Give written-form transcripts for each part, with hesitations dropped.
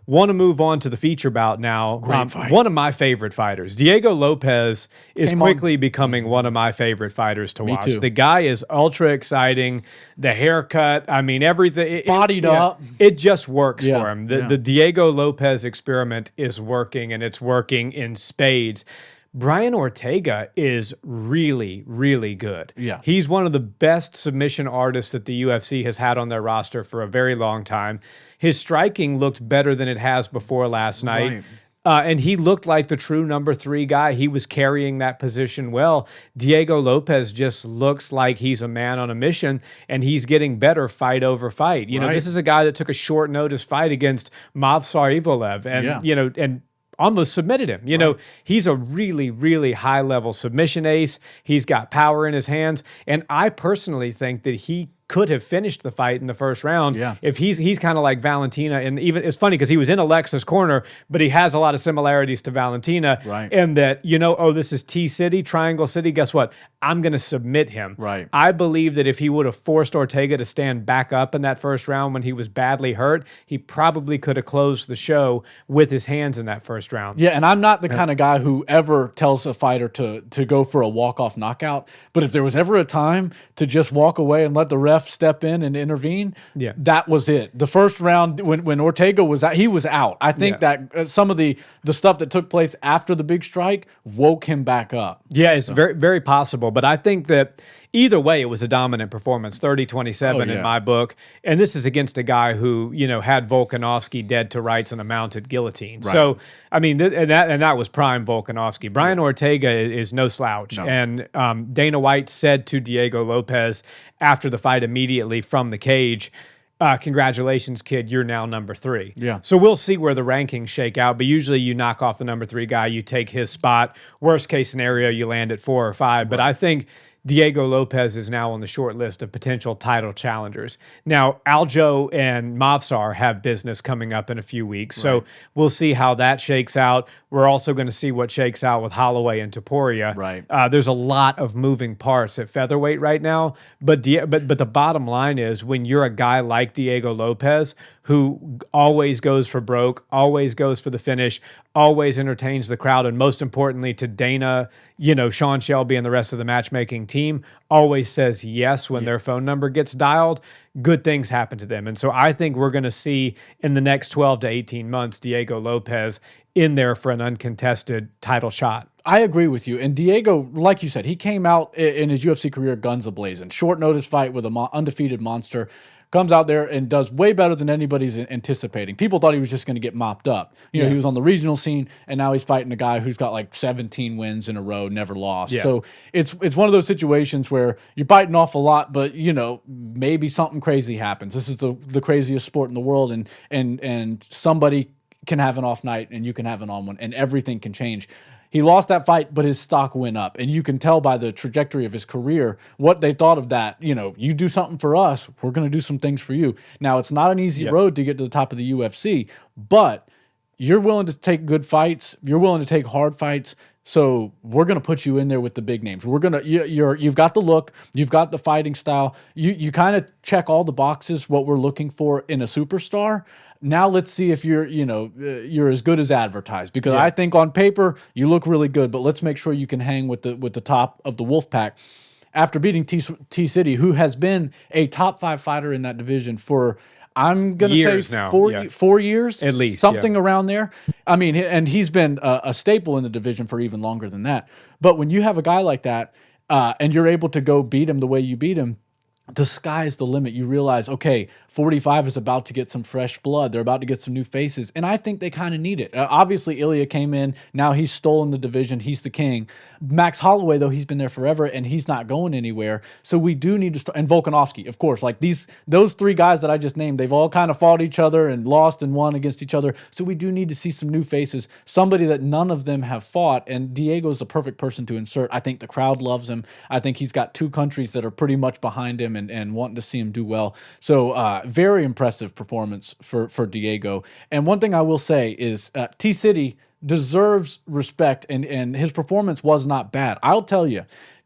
Want to move on to the feature bout now. Great fight. One of my favorite fighters, Diego Lopes, is quickly becoming one of my favorite fighters to watch. too. The guy is ultra exciting. The haircut, I mean, everything. Bodied up. It just works Yeah, for him. yeah. The Diego Lopes experiment is working, and it's working in spades. Brian Ortega is really, really good. Yeah. He's one of the best submission artists that the UFC has had on their roster for a very long time. His striking looked better than it has before last night. And he looked like the true number 3 guy. He was carrying that position well. Diego Lopes just looks like he's a man on a mission, and he's getting better fight over fight. You know, this is a guy that took a short notice fight against Movsar Evloev, and you know, and almost submitted him. You know, he's a really, really high-level submission ace. He's got power in his hands, and I personally think that he could have finished the fight in the first round if he's kind of like Valentina. And even it's funny because he was in Alexa's corner, but he has a lot of similarities to Valentina in that, you know, oh, this is T-City, Triangle City. Guess what? I'm going to submit him. I believe that if he would have forced Ortega to stand back up in that first round when he was badly hurt, he probably could have closed the show with his hands in that first round. Yeah, and I'm not the kind of guy who ever tells a fighter to go for a walk-off knockout, but if there was ever a time to just walk away and let the ref step in and intervene, that was it. The first round, when Ortega was out, he was out. I think that some of the stuff that took place after the big strike woke him back up. Yeah, it's very, very possible. But I think that either way, it was a dominant performance, 30-27 in my book. And this is against a guy who, you know, had Volkanovski dead to rights in a mounted guillotine. So, I mean, and that was prime Volkanovski. Brian Ortega is no slouch. And Dana White said to Diego Lopes after the fight immediately from the cage, congratulations, kid, you're now number 3. So we'll see where the rankings shake out, but usually you knock off the number 3 guy, you take his spot. Worst case scenario, you land at 4 or 5. But I think Diego Lopes is now on the short list of potential title challengers. Now, Aljo and Movsar have business coming up in a few weeks, so we'll see how that shakes out. We're also going to see what shakes out with Holloway and Topuria. There's a lot of moving parts at featherweight right now, but the bottom line is when you're a guy like Diego Lopes, who always goes for broke, always goes for the finish, always entertains the crowd, and most importantly to Dana, you know, Sean Shelby and the rest of the matchmaking team, always says yes when their phone number gets dialed, good things happen to them. And so I think we're going to see in the next 12 to 18 months Diego Lopes in there for an uncontested title shot. I agree with you. And Diego, like you said, he came out in his UFC career guns a-blazing. Short notice fight with an undefeated monster. Comes out there and does way better than anybody's anticipating. People thought he was just going to get mopped up. You know, he was on the regional scene, and now he's fighting a guy who's got like 17 wins in a row, never lost. So it's one of those situations where you're biting off a lot, but you know, maybe something crazy happens. This is the craziest sport in the world, and somebody can have an off night, and you can have an on one, and everything can change. He lost that fight, but his stock went up. And you can tell by the trajectory of his career what they thought of that. You know, you do something for us, we're going to do some things for you. Now, it's not an easy road to get to the top of the UFC, but you're willing to take good fights. You're willing to take hard fights. So we're going to put you in there with the big names. We're going to you've got the look, you've got the fighting style. You kind of check all the boxes what we're looking for in a superstar. Now let's see if you're as good as advertised, because I think on paper you look really good, but let's make sure you can hang with the top of the wolf pack. After beating T-City, who has been a top 5 fighter in that division for, I'm going to say now. 4 years, at least, something around there. I mean, and he's been a staple in the division for even longer than that. But when you have a guy like that, and you're able to go beat him the way you beat him, the sky's the limit. You realize, okay, 45 is about to get some fresh blood. They're about to get some new faces, and I think they kind of need it. Obviously, Ilya came in. Now he's stolen the division. He's the king. Max Holloway, though, he's been there forever, and he's not going anywhere. So we do need to start. And Volkanovski, of course. Like those 3 guys that I just named, they've all kind of fought each other and lost and won against each other. So we do need to see some new faces, somebody that none of them have fought, and Diego's the perfect person to insert. I think the crowd loves him. I think he's got 2 countries that are pretty much behind him and wanting to see him do well. So very impressive performance for Diego. And one thing I will say is T-City deserves respect, and his performance was not bad. I'll tell you,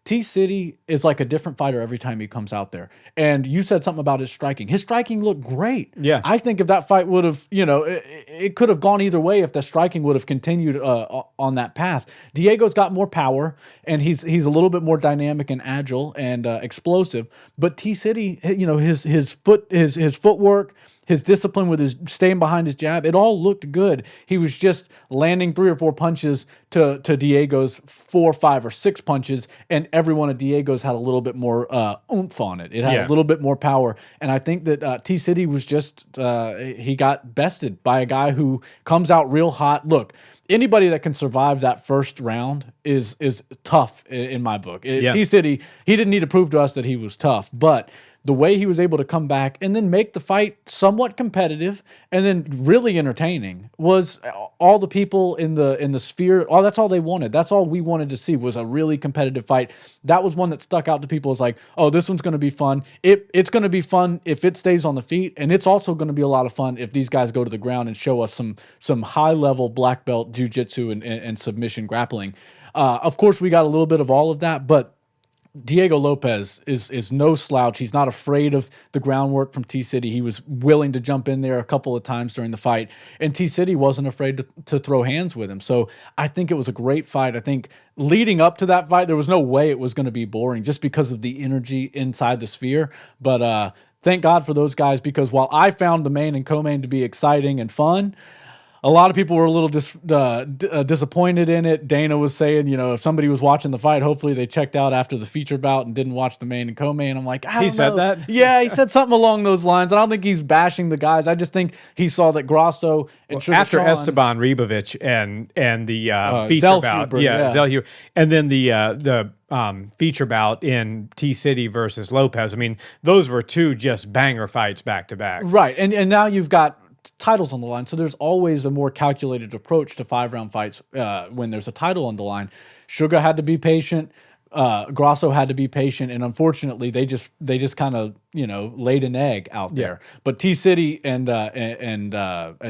T-City is like a different fighter every time he comes out there. And you said something about his striking. His striking looked great. Yeah. I think if that fight would have, it could have gone either way if the striking would have continued on that path. Diego's got more power, and he's a little bit more dynamic and agile and explosive. But T-City, his footwork, his discipline with his staying behind his jab, it all looked good. He was just landing 3 or 4 punches to Diego's 4, 5, or 6 punches, and every one of Diego's had a little bit more oomph on it. It had a little bit more power, and I think that T-City was just he got bested by a guy who comes out real hot. Look, anybody that can survive that first round is tough in my book. T-City, he didn't need to prove to us that he was tough, but the way he was able to come back and then make the fight somewhat competitive and then really entertaining was all the people in the sphere. Oh, that's all they wanted. That's all we wanted to see was a really competitive fight. That was one that stuck out to people as like, oh, this one's going to be fun. It's going to be fun if it stays on the feet, and it's also going to be a lot of fun if these guys go to the ground and show us some high level black belt jiu-jitsu and submission grappling. Of course, we got a little bit of all of that, but Diego Lopes is no slouch. He's not afraid of the groundwork from T-City. He was willing to jump in there a couple of times during the fight, and T-City wasn't afraid to throw hands with him. So I think it was a great fight. I think leading up to that fight, there was no way it was going to be boring just because of the energy inside the sphere. But thank God for those guys, because while I found the main and co-main to be exciting and fun, a lot of people were a little disappointed in it. Dana was saying, if somebody was watching the fight, hopefully they checked out after the feature bout and didn't watch the main and co-main. I'm like, he said that? Yeah, he said something along those lines. I don't think he's bashing the guys. I just think he saw that Grasso and after Esteban Ribovic and the feature bout, Zellhuber, and then the feature bout in T-City versus Lopez. I mean, those were 2 just banger fights back to back. Right, and now you've got titles on the line, so there's always a more calculated approach to 5-round fights when there's a title on the line. Sugar had to be patient. Grasso had to be patient, and unfortunately, they just kind of laid an egg out there. But T-City and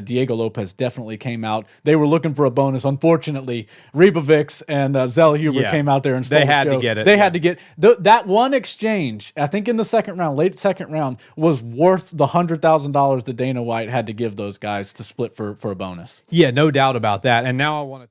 Diego Lopes definitely came out. They were looking for a bonus. Unfortunately, Ribovic and Zellhuber came out there and stole they had the show. To get it. They had to get that one exchange. I think in the late second round, was worth the $100,000 that Dana White had to give those guys to split for a bonus. Yeah, no doubt about that. And now I want to.